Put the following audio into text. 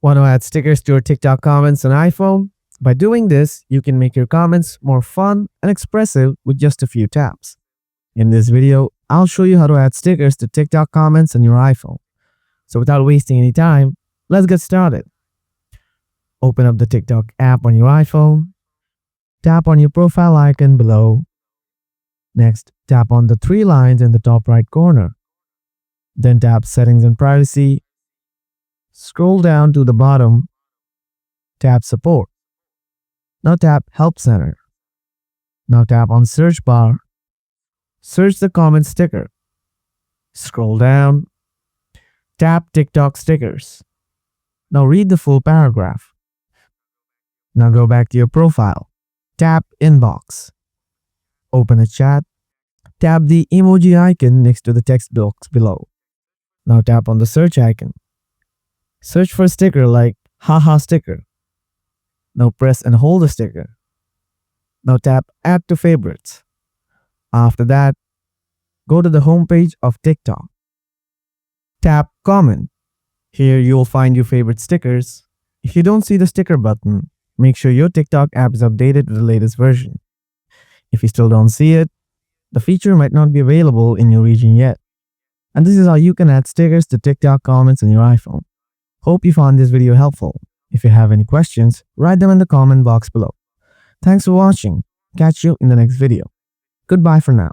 Want to add stickers to your TikTok comments on iPhone? By doing this, you can make your comments more fun and expressive with just a few taps. In this video, I'll show you how to add stickers to TikTok comments on your iPhone. So without wasting any time, let's get started. Open up the TikTok app on your iPhone. Tap on your profile icon below. Next, tap on the three lines in the top right corner. Then tap Settings and Privacy. Scroll down to the bottom. Tap Support. Now tap Help Center. Now tap on Search bar. Search the comment sticker. Scroll down. Tap TikTok stickers. Now read the full paragraph. Now go back to your profile. Tap Inbox. Open a chat. Tap the emoji icon next to the text box below. Now tap on the search icon. Search for a sticker like haha sticker. Now press and hold the sticker. Now tap Add to Favorites. After that, go to the home page of TikTok. Tap Comment. Here you will find your favorite stickers. If you don't see the sticker button, make sure your TikTok app is updated to the latest version. If you still don't see it, the feature might not be available in your region yet. And this is how you can add stickers to TikTok comments on your iPhone. Hope you found this video helpful. If you have any questions, write them in the comment box below. Thanks for watching. Catch you in the next video. Goodbye for now.